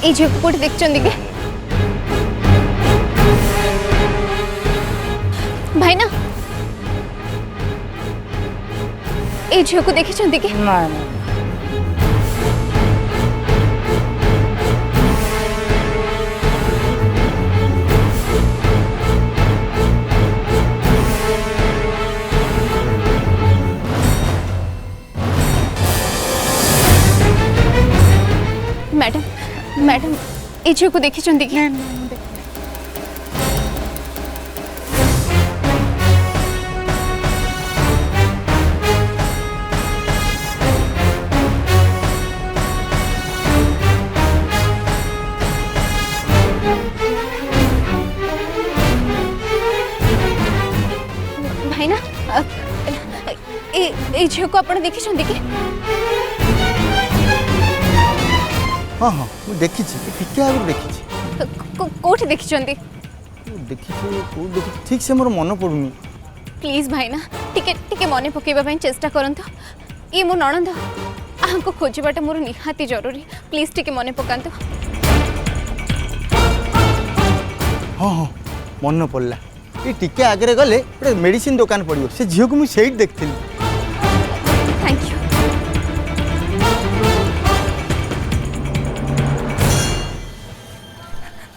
ए झील को कोठी देखछन कि भाई ना ए झील को देखछन कि ना मैडम मैडम ए झील को देखछन कि भाई ना ए झील को आपण देखछन कि हाँ हाँ मुझे देखी टिके आगे देखी कोठी देखछन देखी ठीक से मोर मन पड़ुनी प्लीज भाई ना टिके टिके मने पकेबा चेष्टा करंतु ये मो नणंद आंको खोजबाटा मोर निहाती जरूरी प्लीज टिके मने पकांतु हाँ हाँ मन पड़ला ये टिके आगे गले गोटे मेडिसिन दुकान पड़ो से झील को मुझे देखी थैंक यू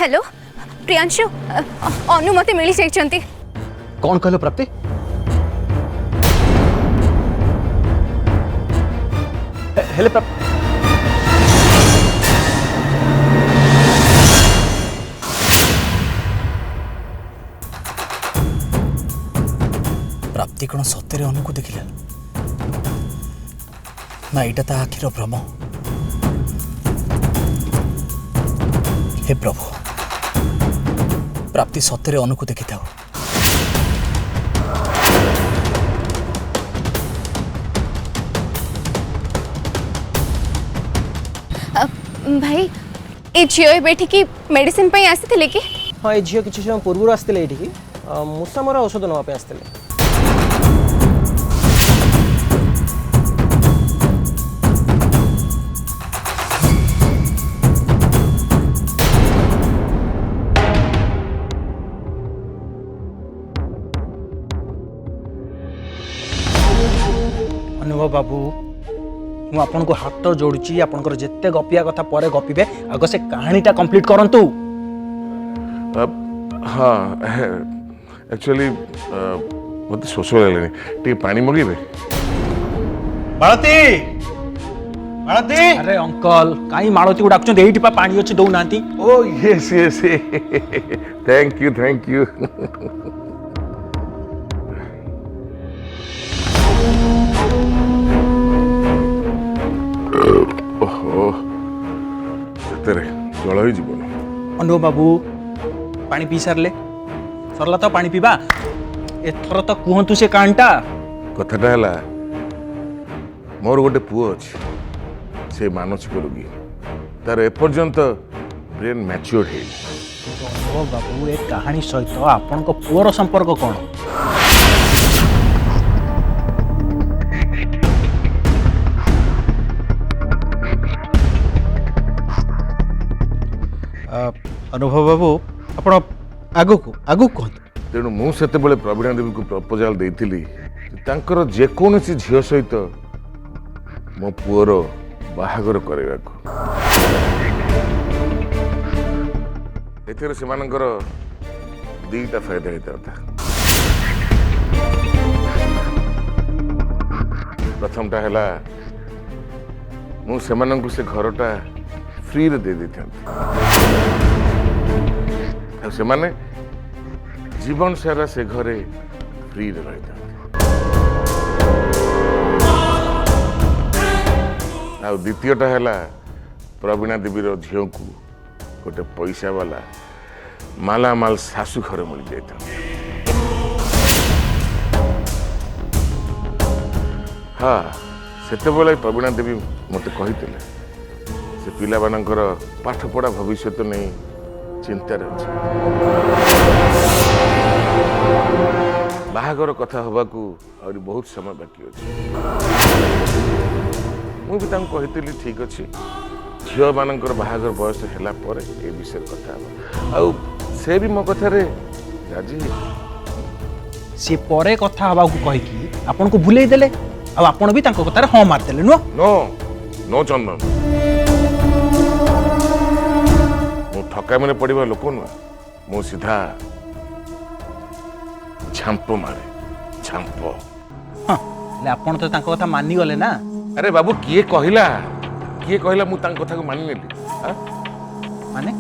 हेलो प्रियांशु अनुमति मिली जाइछंती कौन कहलो प्राप्ति हेले प्राप्ति कौन सत्य अनु को देखिला ना एटा ता आखिर भ्रम हे प्रभु प्राप्ति सत्य अनु को देखी था भाई ए झील बैठी की मेडिसिन पई आसीथिले कि हाँ ये झील किसी समय पूर्व आसते ये मूषा मरा औषध नापे आसते अनुभव बाबू मु आपन को हाथ जोड़ुची आपनकर जेते गपिया कथा परे गपिबे आगे से कहानीटा कंप्लीट करंतु हाँ एक्चुअली मत शोष लगे टे पानी मगेबे मालती मालती अरे अंकल काई मालती को डाकुचन एइटी पा पानी अछि दउ नांती ओ यस यस थैंक यू ओहो सतरे जल हो जीवन अनुभव बाबू पानी पी सारले सरला तो पानी पीबा एथर तो कहतु से कांटा कथाटा है मोर गोटे पुओ अच्छे से मानसिक रोगी तार एपर्यंत ब्रेन मैच्योर है अनुभव बाबू ए कहानी सहित आपन को पुअर संपर्क कौन अनुभव बाबू आपण आगु कहतु तेणु मुझे प्रवीणा देवी को प्रपोजाल देती तांकर जेकोसी झील सहित मो पुओर बाहागर करने एमानकर दीटा फायदा होता था प्रथमटा है मुझे से घरटा फ्री रे दे देते से माने जीवन सारा से घरे फ्री रे रही द्वितीयटा है प्रवीणा देवी झील को गोटे पैसा वाला मालामाल शाशु घर मिल जाता हाँ से प्रवीणा देवी मत कही से पिला मानकर पाठ पढ़ा भविष्य नहीं चिंतार अच्छे बाहागर कथा हवा को और बहुत समय बाकी अच्छे मुझे कही ठीक अच्छे झील मानकर बाहागर बयस है ए विषय कथा आउ से भी मो कथार राजी सी परे कथा हवा को कहि कि आपन को भुलै देले आ आपन भी तांको कथार हां मार देले नो नो नो चंदन मु ठका मैंने पड़वा लोक नुह मु सीधा झांप मारे झांप हां ले आपन तो तांको कथा मानि गले ना अरे बाबू किए कहला मु तांको कथा को मानि नेली माने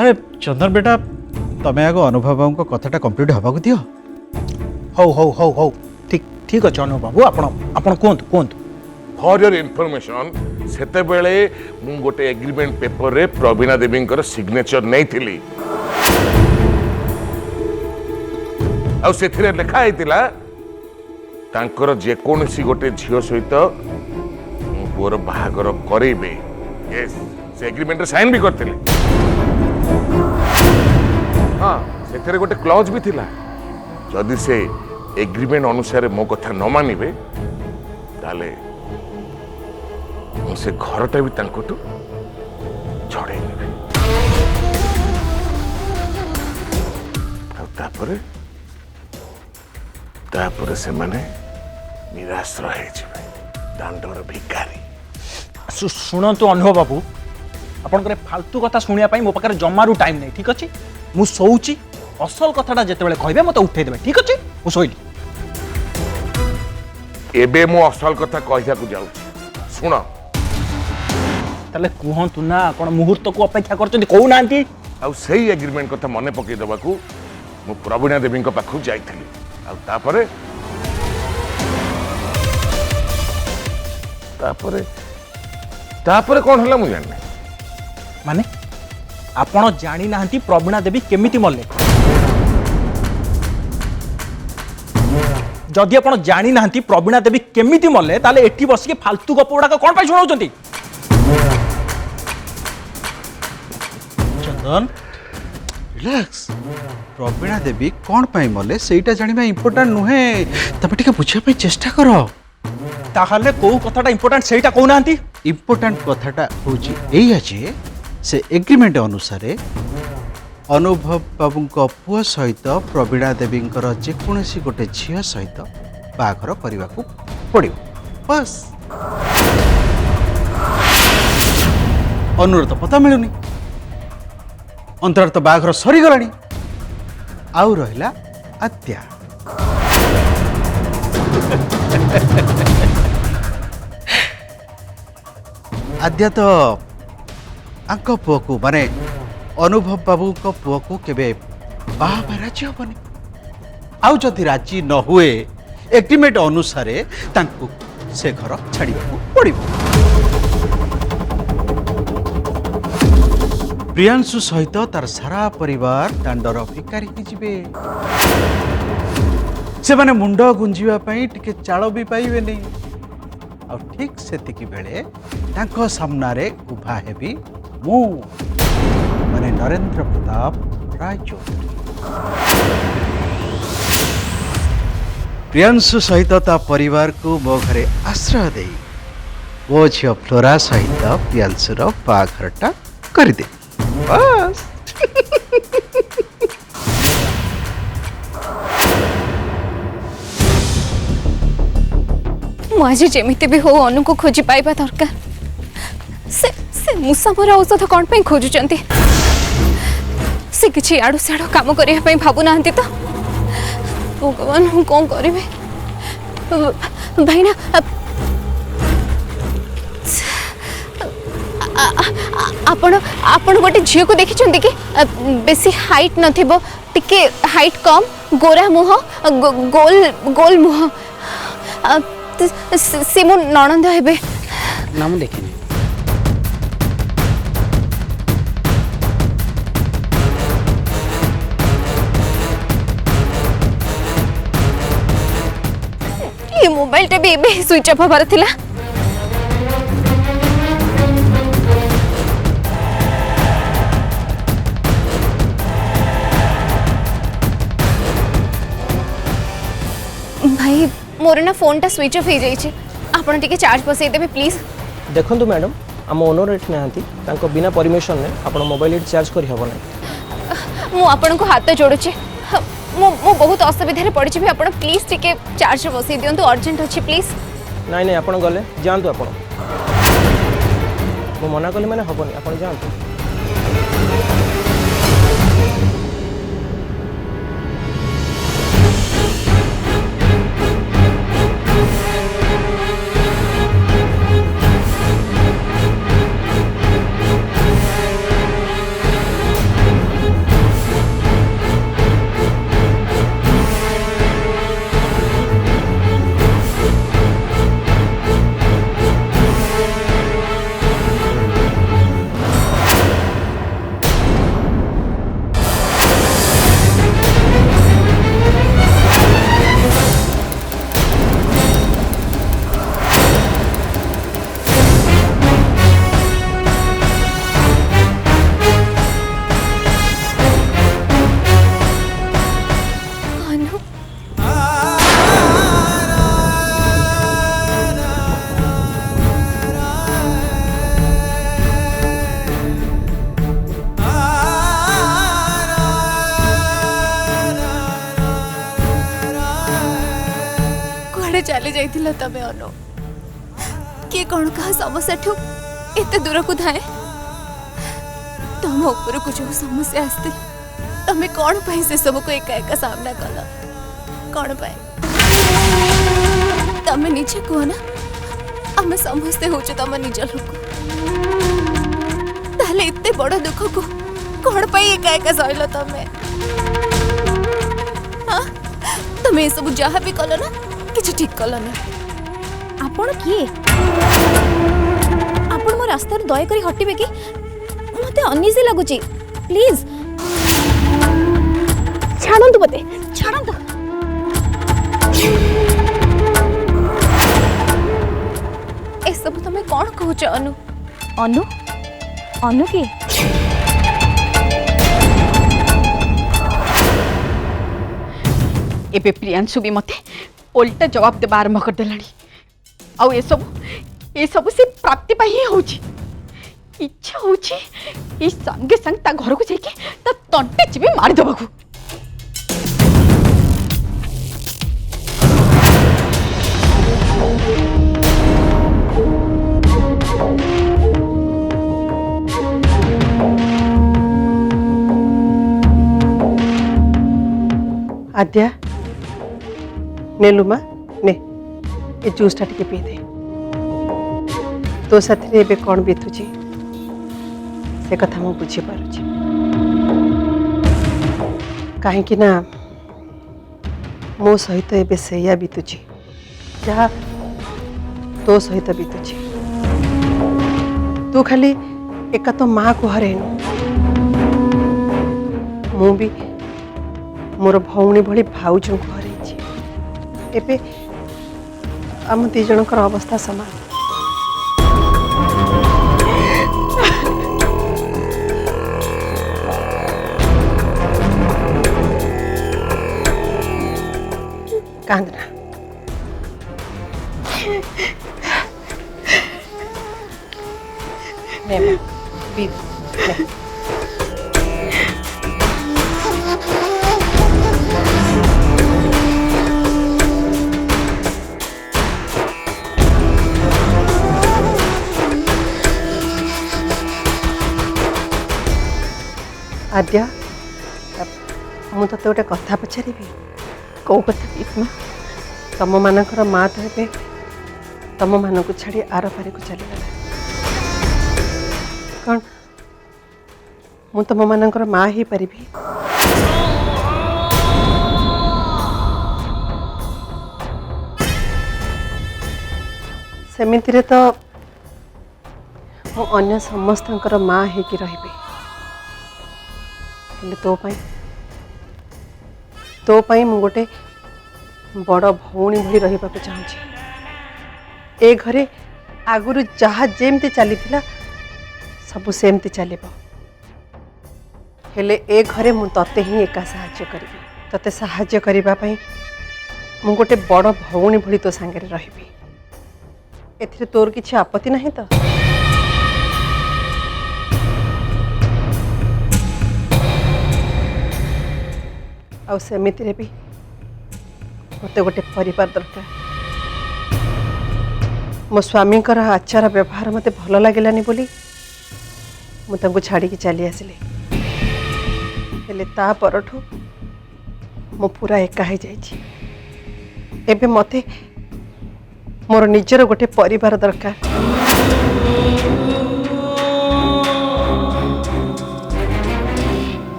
अरे चंदन बेटा तमें आग अनुभव बाबू कथाटा कंप्लीट हवा को दियो हौ ठीक ठीक अछि अनु बाबू आपन कोंत फॉर योर इन्फॉर्मेशन सेते बेले मु गोटे एग्रीमेंट पेपर रे प्रवीणा देवी सिग्नेचर नहीं थिली आ सेथिरे लिखा हैतिला तांकर जे कोनसी गोटे झियो सहित मु पुअर बाहागर करेबे यस से एग्रीमेंट रे साइन भी करथिले हाँ सेथिरे गोटे क्लॉज भी थिला जदि से एग्रीमेंट अनुसार मो कथा न मानिबे ताले से घरटा भी तांकोटू छड़े नेबे तापरे से माने निराश रहे जिवे दांडर भिखारी शुणु अनुभव बाबू आपन फालतू कथा शुणिया मो पाखे जमारू टाइम नहीं ठीक अच्छे मु सोची असल कथाटा जितेबाला कहबे मत उठे देबे ठीक अच्छे मु सोइली एबे मु असल कथा कहिया को जाऊ सुन ताले कहतु ना कौन मुहूर्त को अपेक्षा करछन्ती कहू नांती आ सही एग्रीमेंट कथा मने पकई दबा को मु प्रवीणा देवी पाखु जाइथली आ तापरे कौन हला मु जाने माने आपण जानी नांती प्रवीणा देवी केमिति मरले जदि आपण जानी नांती प्रवीणा देवी केमिति मरले ताले एठी बसिके फालतू गप गुड़ाक कौन पाई सुनाउछन्ती चंदन रिलैक्स प्रवीणा देवी कौन पाई मले सेटा जानिबा इंपोर्टेंट नुहे तबे टिके बुझिया पे चेष्टा करो ताहले को कथाटा इंपोर्टेंट सेटा कहू नांती इंपोर्टेंट कथाटा होची एई अछि से एग्रीमेंट अनुसार अनुभव बाबू पुआ सहित प्रवीणा देवी जेकोसी गोटे झील सहित बाघर करने को पड़ो बस अनुर तो पता मिलूनी अंतर तो बाघर सरीगला आउ रहिला आद्या आद्या तो आंक पुआ को माने अनुभव बाबू को पुआ को केबे बाबा राजी हेनी आउ जदि राजी न हुए एग्रीमेंट अनुसार तांको से घर छाड़िया पड़ो प्रियांशु सहित तार सारा परिवार दांडर भिकारी हिजिबे से माने मुंड गुंजिबा पई टिके चाल भी पाइबे नहीं आ ठीक सेतिकी बेले तांको सामनारे उभा हेबी मु माने नरेंद्र प्रताप राय चौधरी प्रियांशु सहित ता परिवार को मो घरे आश्रय दे वो झील फ्लोरा सहित प्रियांशुर बाघरटा कर दे बस मुझे जमीती भी हो अनु को खोजी पाइबा दरकार से मूसा मरा औषध कौन पे खोजुचंती से किछि आडू साडू काम करिया पे भाबु नांती तो भगवान हूँ कौन करी भाईना आपण आपण गोटे झील को देखी कि बेसी हाइट नथिबो टिके हाइट कम गोरा मुह गोल गोल मुह से मो ननंद हेबे ना मु देखिनी ये मोबाइल टे भी स्विच ऑफ होबार थिला मोर ना फोनटा स्विच ऑफ हो जाइए आपन टिके चार्ज बसई देबे प्लीज। देखंतु मैडम आम ओनर एठी नाहंती तांको बिना परमिशन ने आपण मोबाइल एठी चार्ज करि हबो नै। मु आपन को हाथ जोड़ुचे मु बहुत असुविधा पड़ी भी आप प्लीज टिके चार्ज बसई दिंतु अर्जेंट अच्छी प्लीज। नाई नाई आपण गले जानतु आपण मु मना कली माने हबोनी आपण जानतु। चली जाइथिला तबे अनु के कौन कहा समस्या ठू एते दूर को धाए तुम ऊपर को जो समस्या आस्ती तमे कौन पाई से सब को एका एका सामना कल कौन पाए तमे नीचे को ना आमे समझते हो तम निज लोक ताले इतने बड़ दुख को कौन पाई एका एका सहल तमे हाँ तमे सब जहाँ भी कल ना किसी ठीक कलनी आपण किए आपण मो रास्ता दया करी हटिबे कि मते अनइजी लागुची प्लीज छाड़ंतु मते छाड़ंतु। ए सब तमे कोन कहूच अनु अनु अनु की एबे प्रियांशु भी मते उल्टा जवाब देवा आरंभ करदेलाणी आउ ए सब से प्राप्ति पाई ही होची इच्छा होची ई संगे संग ता घर को जाके ता तंटे चिबी मार देबाकू। आद्या नेलुमा ने ये जूसटा टिके पी दे तो साथी एबे कौन बीतुची से कथा मु बुझी पारुची कहीं ना मो सहित एबे सेया बीतुची जहाँ तो सहित बीतुची तू खाली एका तो माँ को हरेनु मु भी मोर भौणी भली भाउज को हरई एबे आम दी जनकर अवस्था समान। कांदना ले ले पी ले। आद्या मु तो गोटे कथा पचारि कौ कथा पीपमा तम मानकर माँ तो हे तम मान को छाड़ी आर पारी को चलीगला कौन मु तम मानकर माँ ही पारि सेमितिरे तो मु अन्य समस्तंकर माँ हेकि रहिबे तो पाई मु गोटे बड़ भौणी भली रहिबा को चाहूची ए घरे आगुरु जहाँ जेमती चली सब सेमती चलिबो हेले ए घरे मु तते ही एका साहाय्य करिबी तते साहाय्य करिबा पई मु गोटे बड़ भौणी भली तो सांगे रही एथिरे तोर किछि आपत्ति नहीं तो आउ सेमितिरे भी मते गोटे परिवार दरकार मो स्वामी आचार व्यवहार मते भल लगिलानी बोली मुझे छाड़ी चली आसिली हेले ता परठू मो पूरा एका हो जाइछि एबे मते मोर निजर गोटे परिवार दरकार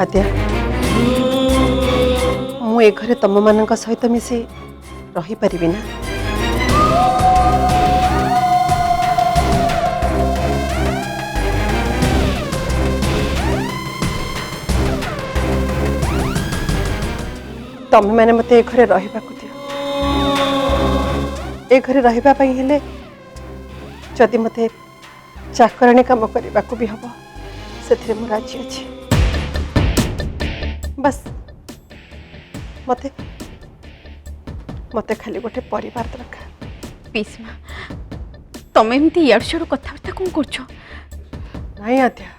आद्या मु ए घरे तम मानक सहित मिसे रही परिबि ना तमें मैंने मत घरे रहा दियो ए घरे रहा हेले जदि मत चाकराणी काम करने भी हम से मु राजी अच्छी बस मते मते खाली गोटे परिवार दरकार पीसमा तमें एमती इयाड़ सियाड़ कथबार्ता कौन करछ नहीं आद्या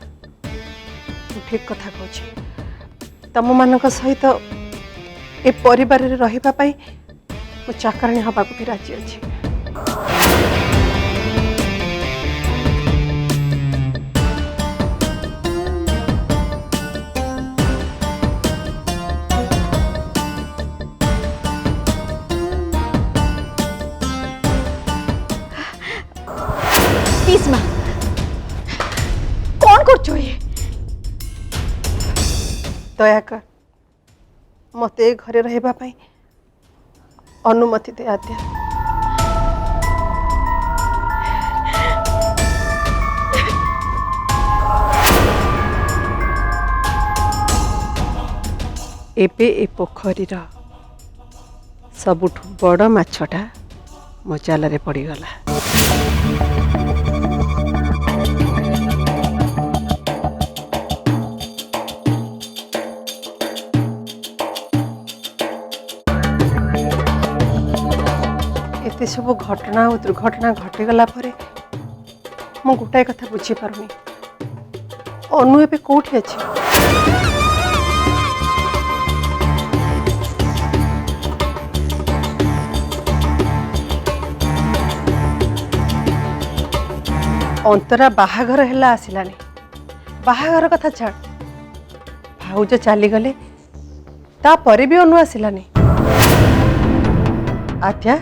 ठीक कथा कहूँ तम मान सहित ए परिवार रे रहिबा पई मु चाकराणी हवा को भी राजी अच्छी पीसमा कौन करछ ये दया कर मते घरे रहिबा पई अनुमति दे आद्या एबे ए पोखरीर सबुठु बड़ माछटा मो जाल रे पड़ीगला एते सब घटना और दुर्घटना घटीगला मु गोटाए कथा बुझी पारुनी अनु एबे कोठी अछि अंतरा बाहाघर हैला आसिलानी बाहाघर कथा छाड़ भाउज चली गले ता परे भी अनु आसिलानी आद्या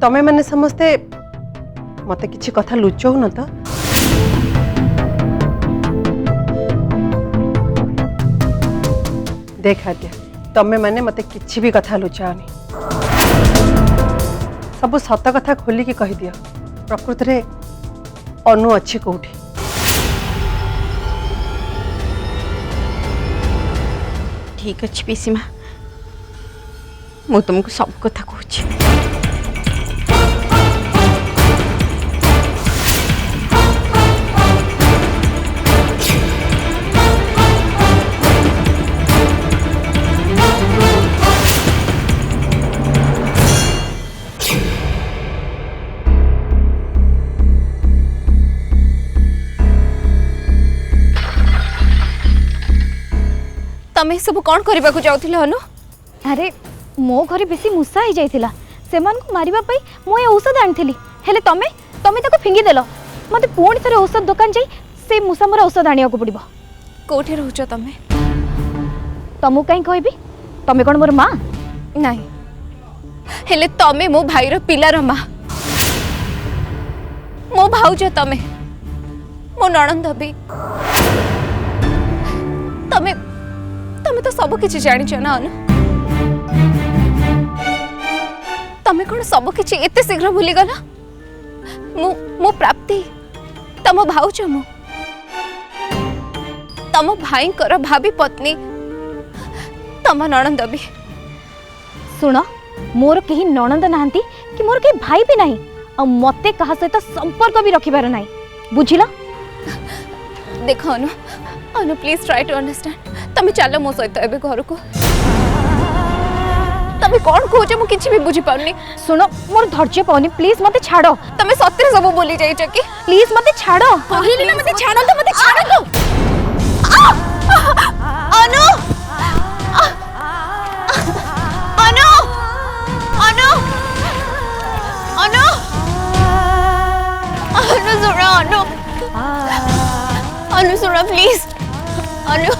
तमें मैंने समस्ते मते किछि कथा लुचौ न तो देख आद्या तमें मैंने मते किछि भी कथा लुचाओनी सब सत कथा खोलिकी कहि दियो प्रकृति रे अनु अच्छी कोठी ठीक अच्छी पीसीमा मु तुमको सब कथा कहूँ तमें सब कौन करने को जाऊथिल अनु अरे मो घरे बेसी मूसा ही जाइथिला सेमान को मारिबा पई मो ए औषध आनिथिली हेले तमे ताको फिंगी देलो मते पुणी थरे औषध दुकान जाई से मूसा मोर औषध आनिया को पड़िबो कोठी रहउछ तमे तमु काई कहबी तमे कोन मोर मां नहीं हेले तमे मो भाईर पिलार मां मो भाउज तमे मो नणंद भी तमे तमे तो सब किछि जानिछ ना अनु तमे कोन सब किछि एते शीघ्र भूली गला मो प्राप्ति तम भाउज मु तम भाई कर भाभी पत्नी तम नणंद भी सुन मोर केही नणंद नाहंती कि मोर केही भाई भी नाही आ मते कहा सहित संपर्क भी रखिबार नाही बुझिला देख अनु अनु प्लीज ट्राई टू अंडरस्टैंड तमे चलो मो सहित एबे घर को तमे कौन कहूछ मु किछि भी बुझी पाउनी सुनो मोर धैर्य पाउनी प्लीज मते छाड़ो तमे सत्य सब बोली जाइछ कि प्लीज मते छाड़ो कहली ना मते छाड़ो तो मते छाड़ो अनु अनु अनु अनु अनु सुनो अनु अनु सुनो प्लीज अनु